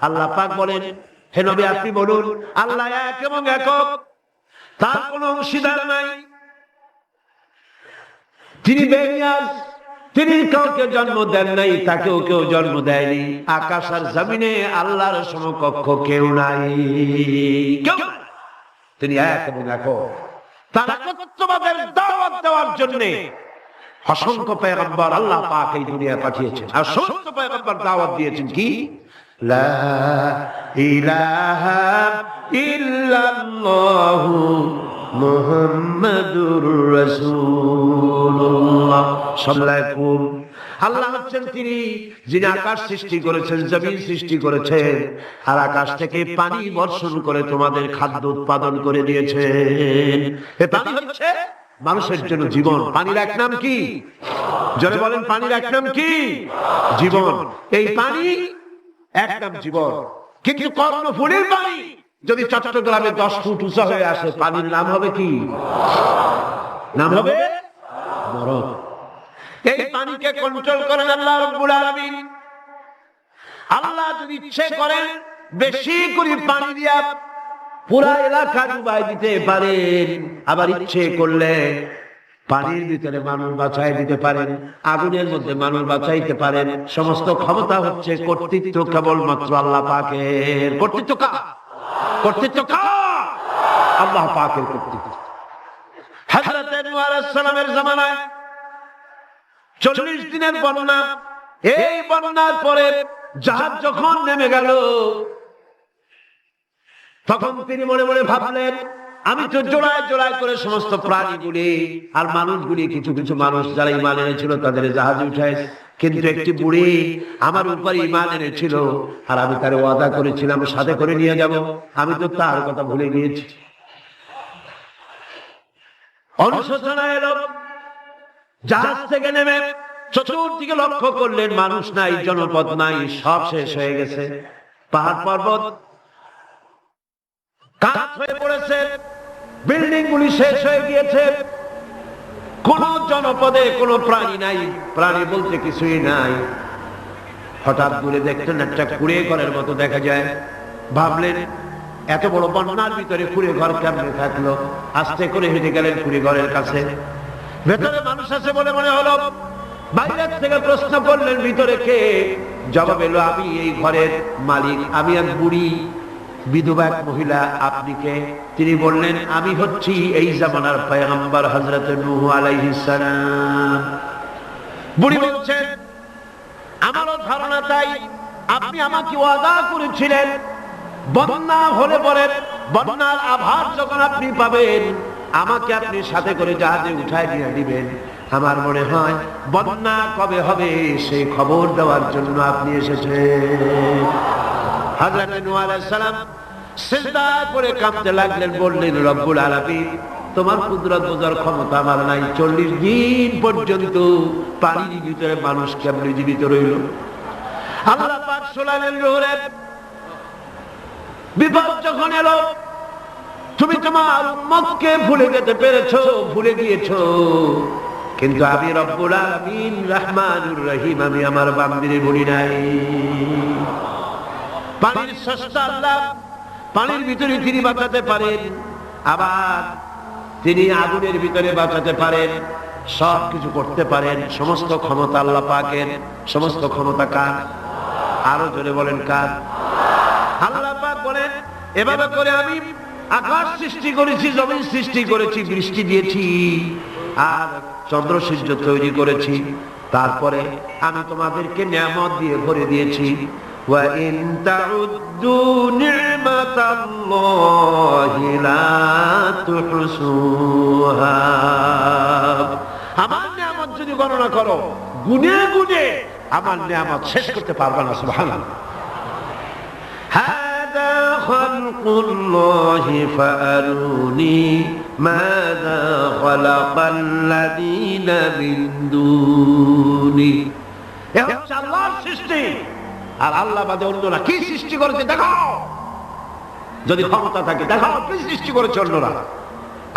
আল্লাহ পাক বলেন, হে নবী আপনি বলুন আল্লাহ এক এবং একক, তার কোনো অংশীদার নাই, তিনি বেনিয়াজ, তিনি কাউকে জন্ম দেন নাই, তাকেও কেউ জন্ম দেয়নি। আকাশ আর জমিনে আল্লাহর সমকক্ষ কেউ নাই, কেউ নাই। তিনি এক এবং একক। তার একত্ববাদের দাওয়াত দেওয়ার জন্য অসংখ্য পয়গম্বর আল্লাহ পাক এই দুনিয়ায় পাঠিয়েছেন। আর সমস্ত পয়গম্বর দাওয়াত দিয়েছেন কি? লা ইলাহা ইল্লাল্লাহু মুহাম্মাদুর রাসূলুল্লাহ সাল্লাল্লাহু। আল্লাহ হচ্ছেন তিনি যিনি আকাশ সৃষ্টি করেছেন, জমিন সৃষ্টি করেছেন, আর আকাশ থেকে পানি বর্ষণ করে তোমাদের খাদ্য উৎপাদন করে দিয়েছেন। এই পানি হচ্ছে মানুষের জন্য জীবন। পানির এক নাম কি? জোরে বলেন, পানির এক নাম কি? জীবন। এই পানি এক নাম জীবন। কিন্তু কর্ণফুলীর পানি যদি চট্টগ্রামে 10 ফুট উঁচা হয়ে আসে, পানির নাম হবে কি? নাম হবে বরফ। এই পানিকে কন্ট্রোল করেন আল্লাহ রাব্বুল আলামিন। আল্লাহ যদি ইচ্ছে করেন বেশি করে পানি দিয়া পুরা এলাকা ডুবাই দিতে পারেন, আবার ইচ্ছে করলে পানির ভিতরে মানুষ বাঁচাই দিতে পারেন, আগুনের মধ্যে মানুষ বাঁচাইতে পারেন। সমস্ত ক্ষমতা হচ্ছে, কর্তৃত্ব কেবলমাত্র আল্লাহ পাকের। কর্তৃত্ব কার? কর্তৃত্ব কার? আল্লাহ পাকের কর্তৃত্ব। হযরত নূহ আলাইহিস সালামের জামানায় 40 দিনের বন্যা। এই বন্যার পরে জাহাজ যখন নেমে গেল, তখন তিনি মনে মনে ভাবলেন, আমি তো জোড়ায় জোড়ায় করে সমস্ত প্রাণীগুলি আর মানুষগুলি, কিছু কিছু মানুষ যারা ঈমান এনেছিল তাদের জাহাজে উঠায়, কিন্তু একটি বুড়ি আমার উপর ঈমান এনেছিল আর আমি তার ওয়াদা করেছিলাম সাথে করে নিয়ে যাব, আমি তো তার কথা ভুলে গিয়েছি। অনুশোচনা এলো। জাহাজ থেকে নেমে চতুর্দিকে লক্ষ্য করলেন, মানুষ নাই, জনপদ নাই, সব শেষ হয়ে গেছে। পাহাড় পর্বত কাঠ হয়ে পড়েছে, বিল্ডিং গুলি শেষ হয়ে গিয়েছে, কোন জনপদে কোনো প্রাণী নাই, প্রাণী বলতে কিছুই নাই। হঠাৎ দূরে দেখতেন একটা কুড়ে ঘরের মতো দেখা যায়। ভাবলেন এত বড় বন্যার ভিতরে কুড়ে ঘর কেমনে থাকলো? আস্তে করে হেঁটে গেলেন কুড়ে ঘরের কাছে। ভেতরে মানুষ আছে বলে মনে হলো। বাইরের থেকে প্রশ্ন করলেন, ভিতরে কে? জবাব এলো, আমি এই ঘরের মালিক, আমি এক বুড়ি বিধবা এক মহিলা। আপনি কে? তিনি বললেন, আমি হচ্ছি এই জামানার পয়গম্বর হযরত নূহ আলাইহিস সালাম। বুড়ি বলছেন, আমারও ধারণা তাই। আপনি আমাকে ওয়াদা করেছিলেন বন্যা হলে পরে, বন্যার আভাস যখন আপনি পাবেন, আমাকে আপনি সাথে করে জাহাজে উঠায় নিয়ে দিবেন। আমার মনে হয় বন্যা কবে হবে সেই খবর দেওয়ার জন্য আপনি এসেছেন। হযরত নূহ আলাইহিস সালাম সিজদা করে কাঁদতে লাগলেন, বললেন, রব্বুল আলামিন, তোমার কুদরত বোঝার ক্ষমতা আমার নাই। 40 দিন পর্যন্ত পানির ভিতরে মানুষ কেমনে জীবিত রইল? আল্লাহ পাক শোনালেন, নূহের বিপদ যখন এলো, তুমি তোমার উম্মতকে ভুলে যেতে পেরেছো, ভুলে গিয়েছো, কিন্তু আমি রব্বুল আলামিন রহমানুর রহিম, আমি আমার বান্দিরে ভুলি নাই। পানির স্রষ্টা আল্লাহ, পানির ভিতরে তিনি বাঁচাতে পারেন, আবার তিনি আগুনের ভিতরে বাঁচাতে পারেন, সব কিছু করতে পারেন। সমস্ত ক্ষমতা আল্লাহ পাকের। সমস্ত ক্ষমতা কার? আরো জোরে বলেন, কার? আল্লাহ পাক বলেন, এভাবে করে আমি আকাশ সৃষ্টি করেছি, জমিন সৃষ্টি করেছি, বৃষ্টি দিয়েছি, আর চন্দ্র সূর্য তৈরি করেছি। তারপরে আমি তোমাদেরকে নিয়ামত দিয়ে ভরে দিয়েছি। ওয়া ইন তাউদ্দু নি'মাতাল্লাহি লা তুহসুহা। আমার নিয়ামত যদি গণনা করো, গুনে গুনে আমার নিয়ামত শেষ করতে পারবে না। সুবহানাল্লাহ। হাদা খালকুল্লাহি ফাআরুনি মাযা খালাকাল্লাযীনা মিন দুনি। এ হচ্ছে আল্লাহর সৃষ্টি, আর আল্লাহ বাদে অন্যরা কি সৃষ্টি করেছে দেখাও। যদি ক্ষমতা থাকে দেখাও কি সৃষ্টি করেছে অন্যরা।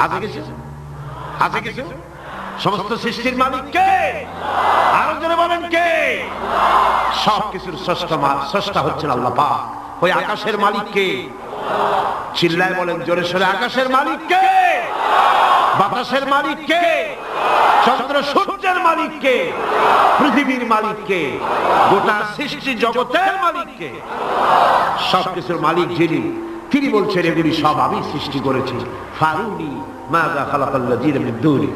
আছে কিছু? আছে কিছু? সমস্ত সৃষ্টির মালিক কে? আরো জোরে বলেন কে? সব কিছুর স্রষ্টা হচ্ছেন আল্লাহ পাক। ওই আকাশের মালিক কে? চিল্লায় বলেন জোরে সোরে, আকাশের মালিক কে? বাতাসের মালিক কে? চন্দ্র সূর্যের মালিক কে? পৃথিবীর মালিক কে? গোটা সৃষ্টি জগতের মালিক কে? সবকিছুর মালিক যিনি, তিনি বলছেন এগুলি সব আমি সৃষ্টি করেছি। ফারুনি মাযা খালাকাল্লাযীনা মিন দুনি,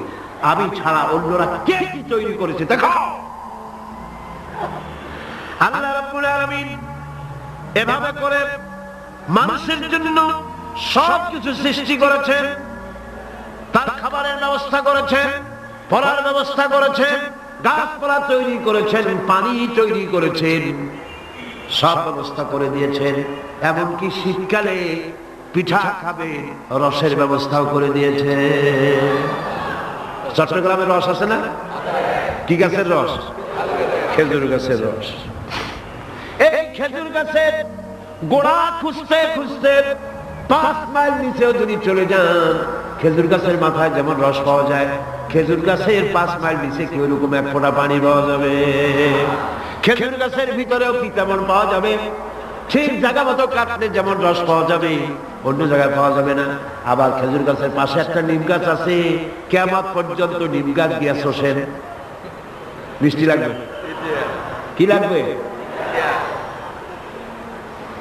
আমি ছাড়া অন্যরা কে কি তৈরি করেছে দেখাও। আল্লাহ রাব্বুল আলামিন এভাবে করে মানুষের জন্য সবকিছু সৃষ্টি করেছেন। তার খাবারের ব্যবস্থা করেছেন, পড়ার ব্যবস্থা করেছেন, গাছপালা তৈরি করেছেন, পানি তৈরি করেছেন, সব ব্যবস্থা করে দিয়েছেন। এমনকি শীতকালে পিঠা খাবে রসের ব্যবস্থাও করে দিয়েছে। চট্টগ্রামের রস আছে না? কি গাছের রস? খেজুর গাছের রস। এই খেজুর গাছের গোড়া খুঁজতে খুঁজতে 5 মাইল নিচেও যদি চলে যান, খেজুর গাছের মাথায় যেমন রস পাওয়া যায়, খেজুর গাছের 5 মাইল নিচে কি ওরকম এক ফোঁটা পানি পাওয়া যাবে? খেজুর গাছের ভিতরেও কি তেমন পাওয়া যাবে? ঠিক জায়গা মতো কাটলে যেমন রস পাওয়া যাবে, অন্য জায়গায় পাওয়া যাবে না। আবার খেজুর গাছের পাশে একটা নিম গাছ আছে, কিয়ামত পর্যন্ত নিম গাছ দিয়া শোষেন। মিষ্টি লাগবে? কি লাগবে?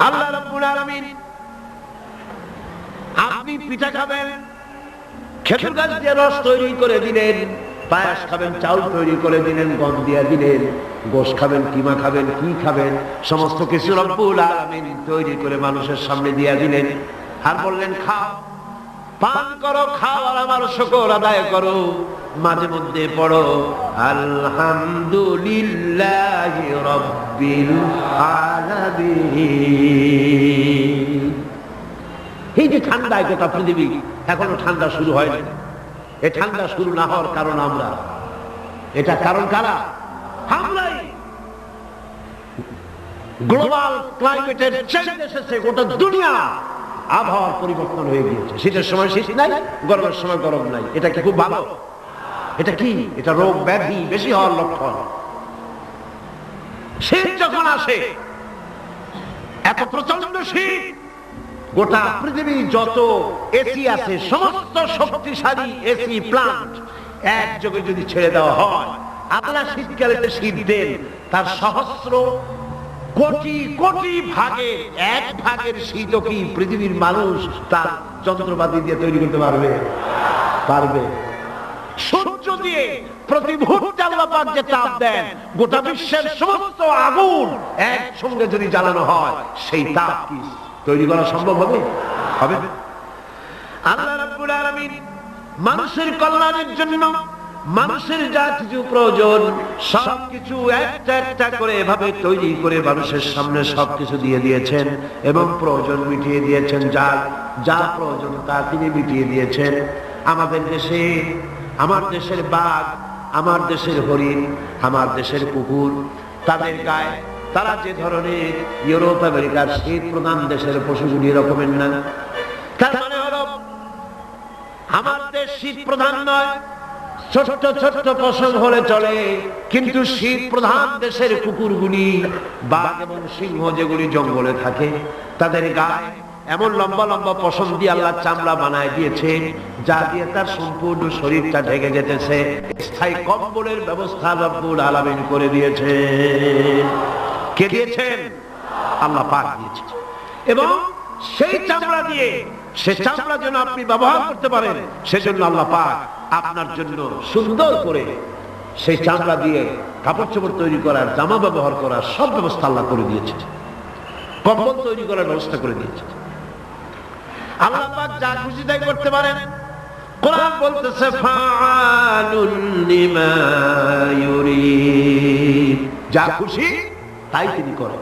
আল্লাহ রাব্বুল আলামিন, আপনি পিঠা খাবেন, খেজুর গাছ দিয়ে রস তৈরি করে দিলেন। পায়েস খাবেন, চাউল তৈরি করে দিলেন, গম দিয়ে দিলেন। গোশ খাবেন, কিমা খাবেন, কি খাবেন, সমস্ত কিছু রব্বুল আলামিন তৈরি করে মানুষের সামনে দিয়ে দিলেন। আর বললেন খাও, পান করো, খাও, আর আমার শুকর আদায় করো। মাঝে মধ্যে পড়ো আলহামদুলিল্লাহি রাব্বিল আলামিন। এই যে ঠান্ডা, গোটা পৃথিবী এখনো ঠান্ডা শুরু হয়নি। এই ঠান্ডা শুরু না হওয়ার কারণ আমরা, এটা কারণ কারা? আমরাই। গ্লোবাল ক্লাইমেটের চেঞ্জ এসেছে, গোটা দুনিয়া আবহাওয়ার পরিবর্তন হয়ে গিয়েছে। শীতের সময় শীত নাই, গরমের সময় গরম নাই। এটা কি খুব ভালো? এটা কি? এটা রোগ ব্যাধি বেশি হওয়ার লক্ষণ। শীত যখন আসে, এত প্রচন্ড শীত, গোটা পৃথিবী যত এসি আছে, সমস্ত শক্তিশালী এসি প্লান্ট একযোগে যদি ছেড়ে দেওয়া হয়, আপনারা শীতকালে শীত দেন, তার সহস্র কোটি কোটি ভাগের 1 ভাগের শীতও কি পৃথিবীর মানুষ তার যন্ত্রপাতি দিয়ে তৈরি করতে পারবে? পারবে। সূর্য দিয়ে প্রতি মুহূর্তে আল্লাহ পাক যে তাপ দেন, গোটা বিশ্বের সমস্ত আগুন একসঙ্গে যদি জ্বালানো হয়, সেই তাপ কি তৈরি করা সম্ভব হবে? হবে। আল্লাহ রাব্বুল আলামিন মানুষের কল্যাণের জন্য মানুষের যা কিছু প্রয়োজন সবকিছু একটা একটা করে এভাবে তৈরি করে মানুষের সামনে সবকিছু দিয়ে দিয়েছেন এবং প্রয়োজন মিটিয়ে দিয়েছেন। যা প্রয়োজন তা তিনি মিটিয়ে দিয়েছেন। আমাদের দেশে, আমার দেশের বাঘ, আমার দেশের হরিণ, আমার দেশের কুকুর, তাদের গায়ে তারা যে ধরনের ইউরোপ আমেরিকার শীত প্রধান দেশের পশুগুলি রকমের না। তার মানে হলো আমার দেশ শীত প্রধান নয়, ছোট্ট ছোট্ট পশম হলে চলে, কিন্তু শীত প্রধান দেশের কুকুরগুলি, বাঘ এবং সিংহ যেগুলি জঙ্গলে থাকে, তাদের গায়ে এমন লম্বা লম্বা পশম দিয়ে আল্লাহ চামড়া বানায় দিয়েছে, যা দিয়ে তার সম্পূর্ণ শরীরটা ঢেকে যেতেছে। স্থায়ী কম্বলের ব্যবস্থা রব্বুল আলামিন করে দিয়েছে। কে দিয়েছেন? আল্লাহ পাক দিয়েছে। এবং সেই চামড়া দিয়ে, সে চামড়া যেন আপনি ব্যবহার করতে পারেন, সেজন্য আল্লাহ পাক আপনার জন্য সুন্দর করে সেই চামড়া দিয়ে কাপড় চোপড় তৈরি করার, জামা ব্যবহার করার সব ব্যবস্থা আল্লাহ করে দিয়েছে। কম্বল তৈরি করার ব্যবস্থা করে দিয়েছে। আল্লাহ পাক যা খুশি তাই করতে পারেন। কোরআন বলতেছে ফাআলুন লিমা ইউরিদ, যা খুশি তাই তিনি করেন।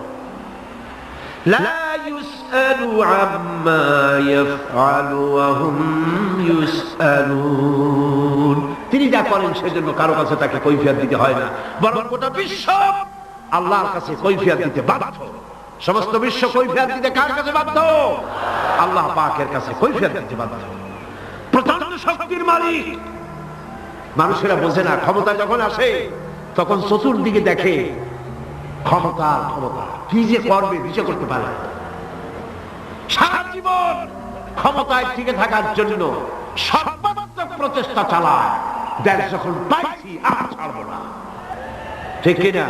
লা ইউসআলু আম্মা ইয়াফআলু ওয়া হুম ইউসআলুন, তিনি যা করেন সেজন্য কারো কাছে তাকে কৈফিয়ত দিতে হয় না, বরং গোটা বিশ্ব আল্লাহর কাছে কৈফিয়ত দিতে বাধ্য। সমস্ত বিশ্ব কৈফিয়ত দিতে কার কাছে বাধ্য? আল্লাহ পাকের কাছে কৈফিয়ত দিতে বাধ্য। প্রচন্ড শক্তির মালিক। মানুষেরা বোঝে না, ক্ষমতা যখন আসে তখন চতুর্দিকে দেখে ক্ষমতা, ক্ষমতা কি যে করবে, কিছু করতে পারে। সারা জীবন ক্ষমতায় টিকে থাকার জন্য সর্বাত্মক প্রচেষ্টা চালায়, দেশ যখন পাইছি আর ছাড়বো না, ঠিক কিনা?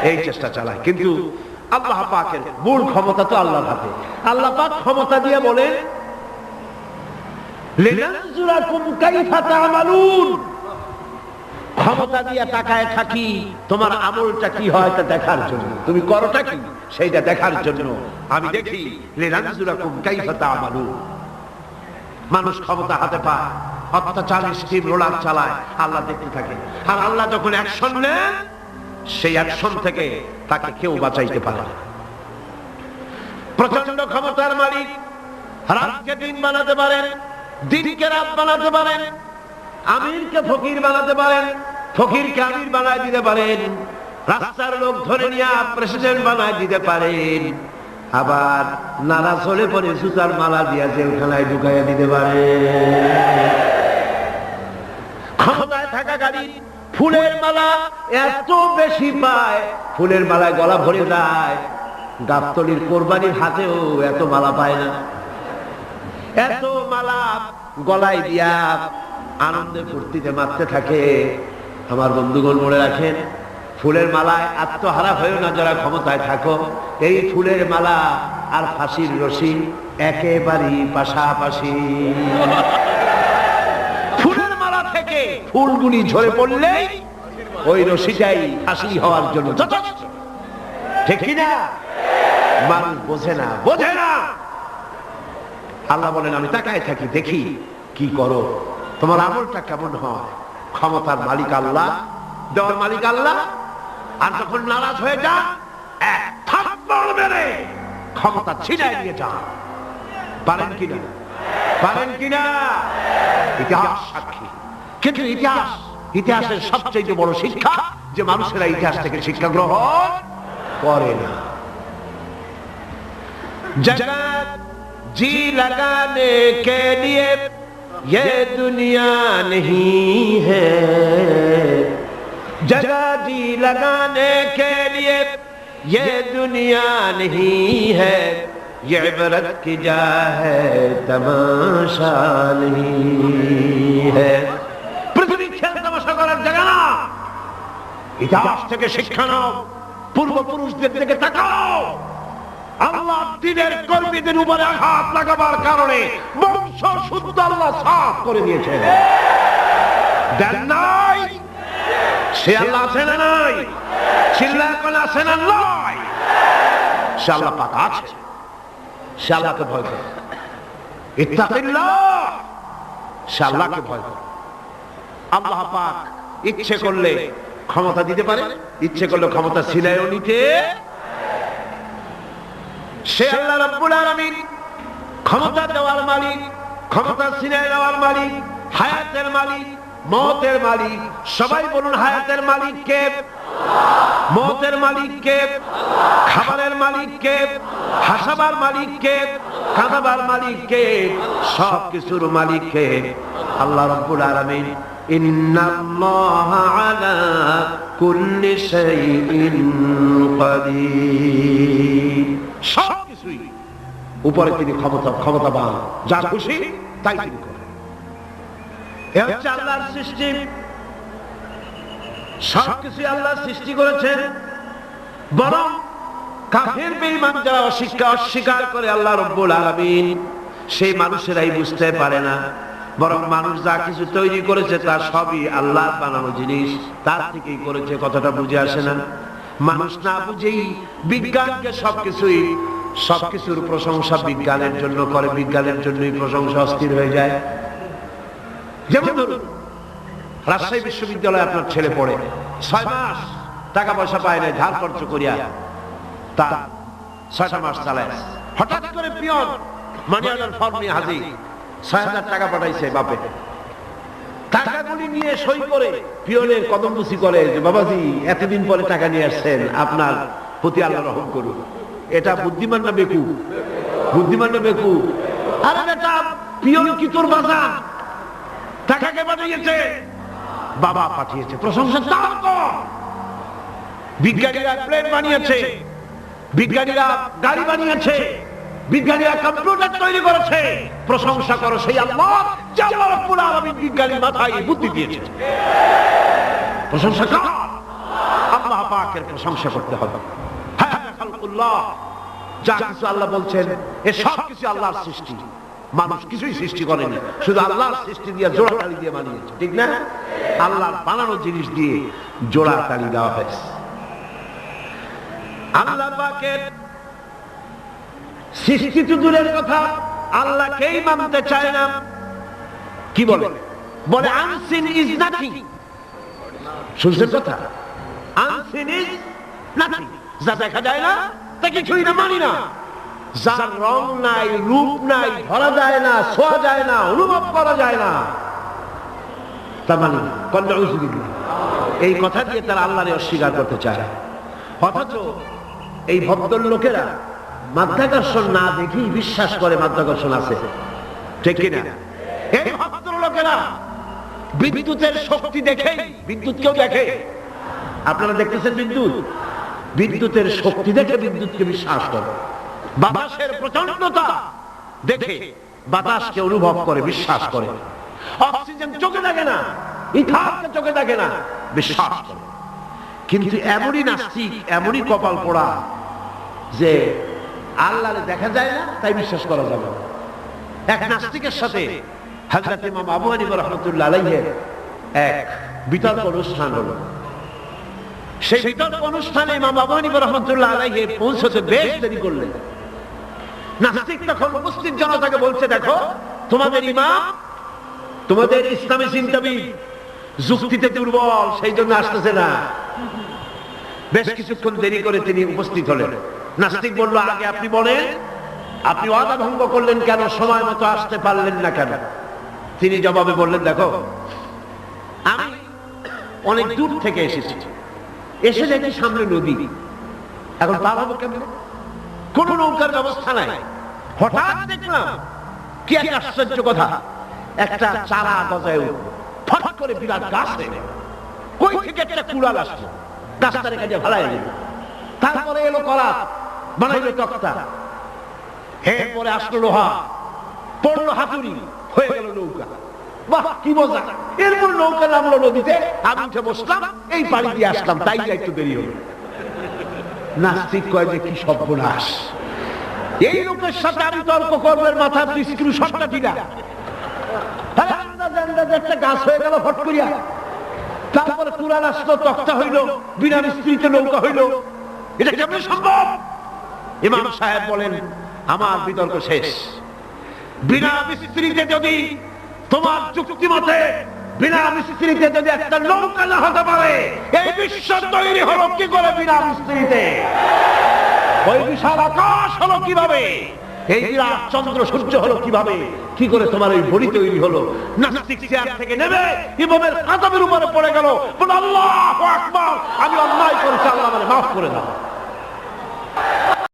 এই চেষ্টা চালায়। কিন্তু আল্লাহ পাকের মূল ক্ষমতা তো আল্লাহর হাতে। আল্লাহ পাক ক্ষমতা দিয়ে বলেন লিনানজুরাকুম কাইফা তা'মালুন, ক্ষমতা দিয়ে তাকায় থাকি তোমার আমলটা কি হয় তা দেখার জন্য, তুমি করোটা কি সেইটা দেখার জন্য আমি দেখি। লিনানজুরাকুম কাইফা তা'মালুন। মানুষ ক্ষমতা হাতে পায়, অত্যাচার স্টিম রোলার চালায়, আল্লাহ দেখতে থাকে। আর আল্লাহ যখন অ্যাকশন নেন, সেই অ্যাকশন থেকে তাকে কেউ বাঁচাইতে পারে না। প্রচন্ড ক্ষমতার মালিক, রাতকে দিন বানাতে পারেন, দিনকে রাত বানাতে পারেন, আমিরকে ফকির বানাতে পারেন, ফকিরকে আমির বানায় দিতে পারেন, রাস্তার লোক ধরে নিয়ে প্রেসিডেন্ট বানায় দিতে পারেন, আবার নালা চলে পরে সুতার মালা দিয়া জেলখানায় ঢুকাইয়া দিতে পারেন। ক্ষমতায় থাকা গাড়ি ফুলের মালা এত বেশি পায়, ফুলের মালায় গলা ভরে যায়। গাবতলির কোরবানির হাতেও এত মালা পায় না। এত মালা গলায় দিয়া আনন্দে ফুর্তিতে মারতে থাকে। আমার বন্ধুগণ মনে রাখেন, ফুলের মালায় আত্মহারা হয়েও না যারা ক্ষমতায় থাকো। এই ফুলের মালা আর ফাঁসির রশি একেবারেই পাশাপাশি। ফুলের মালা থেকে ফুলগুলি ঝরে পড়লেই ওই রশিটাই ফাঁসি হওয়ার জন্য যথেষ্ট, ঠিক কিনা? মানুষ বোঝে না, বোঝে না। আল্লাহ বলেন আমি তাকায় থাকি, দেখি কি করো, তোমার আমলটা কেমন হয়। ক্ষমতার মালিক আল্লাহ, দেওয়ার মালিক আল্লাহ। আর যখন নারাজ হয়ে যান, এক থাপ্পড় মেরে ক্ষমতা ছিনায় নিয়ে যান। পারেন কিনা? পারেন কিনা? ইতিহাস সাক্ষী। কিন্তু ইতিহাসের সবচেয়ে বড় শিক্ষা যে মানুষেরা ইতিহাস থেকে শিক্ষা গ্রহণ করে না। जगत जी लगाने के लिए ये दुनिया नहीं है, जगह जी लगाने के लिए ये दुनिया नहीं है, ये इबरत की जा है तमाशा नहीं है। पृथ्वी खेल तमाशा करार जगह ना, इतिहास থেকে শিক্ষা নাও, পূর্বপুরুষদের দিকে তাকাও। আল্লাহ দিনের কর্মীদের উপরে আঘাত লাগাবার কারণে বংশ শুদ্ধ আল্লাহ সাফ করে দিয়েছেন। দেন নাই? সে আল্লাহ আছে না নাই? চিল্লায় কোন আছে না নাই? সে আল্লাহ পাক আছে। সে আল্লাহকে ভয় করে। ইত্তাকিল্লাহ, সে আল্লাহকে ভয় করে। আল্লাহ পাক ইচ্ছে করলে ক্ষমতা দিতে পারে, ইচ্ছে করলে ক্ষমতা ছিনায়ও নিতে। সে আল্লাহ রাব্বুল আলামিন ক্ষমতা দেওয়ার মালিক, ক্ষমতা ছিনিয়ে নেওয়ার মালিক, হায়াতের মালিক, মওতের মালিক। সবাই বলুন হায়াতের মালিক কে? মওতের মালিক কে? খাবারের মালিক কে? হাসাবার মালিক কে? কাঁদাবার মালিক কে? সব কিছুর মালিক কে? আল্লাহ রাব্বুল আলামিন। ইন্নাল্লাহা আলা কুল্লি শাইইন কাদির। সবকিছুই উপরে তিনি ক্ষমতাবান, যা খুশি তাই তিনি করেন। এ হচ্ছে আল্লাহর সৃষ্টি। সবকিছু আল্লাহ সৃষ্টি করেছেন। বরং কাফের বেঈমান যারা অস্বীকার করে আল্লাহ রাব্বুল আলামিন, সেই মানুষেরাই বুঝতে পারে না। বরং মানুষ যা কিছু তৈরি করেছে তা সবই আল্লাহর বানানো জিনিস, তার থেকেই করেছে। কথাটা বুঝে আসে না? মানুষ না বুঝেই বিজ্ঞানকে সবকিছুর প্রশংসা বিজ্ঞানের জন্য করে, বিজ্ঞানের জন্যই প্রশংসা অস্থির হয়ে যায়। যেমন ধরুন রাজশাহী বিশ্ববিদ্যালয়ে আপনার ছেলে পড়ে, 6 মাস টাকা পয়সা পায় না, ধার খরচ করিয়া তা 6 মাস চালায়। হঠাৎ করে পিয়ন মানি অর্ডার ফর্ম নিয়ে হাজির, 6,000 টাকা পাঠাইছে বাপে। টাকাগুলি নিয়ে সই করে পিয়নের কদমবুসি করে যে বাবাজি এতদিন পরে টাকা নিয়ে আসছেন, আপনার প্রতি আল্লাহ রহম করুন। এটা বুদ্ধিমান না বেকুব? বুদ্ধিমান না বেকুব? আরে বেটা, পিয়ন কি তোর বাজার? টাকাকে পাঠিয়েছে, বাবা পাঠিয়েছে, প্রশংসা তার তো। বিজ্ঞানীরা প্লেন বানিয়েছে, বিজ্ঞানীরা গাড়ি বানিয়েছে, বিজ্ঞানীরা কম্পিউটার তৈরি করেছে, প্রশংসা করো সেই আল্লাহ যে আল্লাহ রাব্বুল আলামিন বিজ্ঞানীর মাথায় বুদ্ধি দিয়েছে। প্রশংসা করো আল্লাহ পাকের, প্রশংসা করতে হবে। হ্যাঁ খালকুল্লাহ, যা কিছু আল্লাহ বলছেন এ সব কিছু আল্লাহর সৃষ্টি, মানুষ কিছুই সৃষ্টি করেনি, শুধু আল্লাহর সৃষ্টি দিয়ে জোড়া তালি দিয়ে বানিয়েছে, ঠিক না? আল্লাহর বানানো জিনিস দিয়ে জোড়া তালি দেওয়া হয়েছে। আল্লাহ পাকের সৃষ্টি তো দূরের কথা, আল্লাহকেই মানতে চায় না। কি বলে? বলে আনসিন ইজ নাথিং। শুনছেন কথা? আনসিন ইজ নাথিং, যা দেখা যায় না তা কিছুই না, মানি না। যার রং নাই, রূপ নাই, ধরা যায় না, ছোঁয়া যায় না, অনুভব করা যায় না, তা মানি না। এই কথা দিয়ে তারা আল্লাহরে অস্বীকার করতে চায়। অথচ এই ভদ্রলোকেরা মাধ্যাকর্ষণ না দেখেই বিশ্বাস করে মাধ্যাকর্ষণ আছে, ঠিক কিনা? এই ভদ্রলোকেরা বিদ্যুতের শক্তি দেখেই, বিদ্যুৎকেও দেখে। আপনারা দেখতেছেন বিদ্যুৎ, বিদ্যুতের শক্তি দেখে বিদ্যুৎকে বিশ্বাস করে। বাতাসের প্রচন্ডতা দেখে বাতাসকে অনুভব করে, বিশ্বাস করে। অক্সিজেন চোখে দেখে না, ইথারকে চোখে দেখে না, বিশ্বাস করে। কিন্তু এমনই নাস্তিক, এমনই কপাল পোড়া যে আল্লাহরে দেখা যায় না তাই বিশ্বাস করা যাবে না। এক নাস্তিকের সাথে হযরত ইমাম আবু হানিফা রাহমাতুল্লাহ আলাইহির এক বিতর্ক অনুষ্ঠান হলো। সেই বিতর্ক অনুষ্ঠানে ইমাম আবু হানিফা রাহমাতুল্লাহ আলাইহি পৌঁছতে বেশ দেরি করলেন। নাস্তিক তখন উপস্থিত জনতাকে বলছে, দেখো তোমাদের ইমাম, তোমাদের ইসলামী চিন্তাবিদ যুক্তিতে দুর্বল, সেই জন্য আসতেছে না। বেশ কিছুক্ষণ দেরি করে তিনি উপস্থিত হলেন। নাস্তিক বলল, আগে আপনি বলেন, আপনি ওয়াদা ভঙ্গ করলেন কেন, সময় মতো আসতে পারলেন না কেন? তিনি জবাবে বললেন, দেখো আমি অনেক দূর থেকে এসেছি, এসে দেখি সামনে নদী, এখন পার হবো কেমন? কোন নৌকার ব্যবস্থা নাই। হঠাৎ দেখলাম কি এক আশ্চর্য কথা, একটা চারা গজায় উঠল, ফট করে বিরাট গাছ হয়ে গেল। কই থেকে একটা কুড়াল আসলো, গাছটারে কাজে ভালাই দিল। তারপরে এলো করাত, বানাইলো তক্তা, এরপরে আসলো লোহা, পড়লো হাতুড়ি, হয়ে গেল নৌকা। বাহ কি মজা! এরপর নৌকা নামলো নদীতে, আমি উঠে বসলাম, এই পাড়ি দিয়ে আসলাম, তাই একটু দেরি হলো। নাস্তিক কয় যে কি সর্বনাশ, এই লোকের সাথে আমি তর্ক করবার মাথা স্ক্রু শটটা দিলা, একটা গাছ হয়ে গেল ফট করিয়া। তারপরে কুরআন আসলো, তক্তা হইল, বিনা মিস্ত্রিতে নৌকা হইল, এটা কেমন সম্ভব? ইমাম সাহেব বলেন, আমার বিতর্ক শেষ। বিনা মিস্ত্রিতে যদি, তোমার যুক্তি মতে বিনা মিস্ত্রিতে যদি একটা নৌকা না হতে পারে, এই বিশ্ব তৈরি হলো কি করে বিনা মিস্ত্রিতে? ওই বিশাল আকাশ হলো কিভাবে? এই বিরাট চন্দ্র সূর্য হলো কিভাবে? কি করে তোমার ওই বডি তৈরি হলো? নাস্তিক চেয়ার থেকে নেমে ইমামের কাতাবের উপরে পড়ে গেল, বলে আল্লাহু আকবার, আমি অন্যায় করেছি, আল্লাহ আমাকে মাফ করে দাও।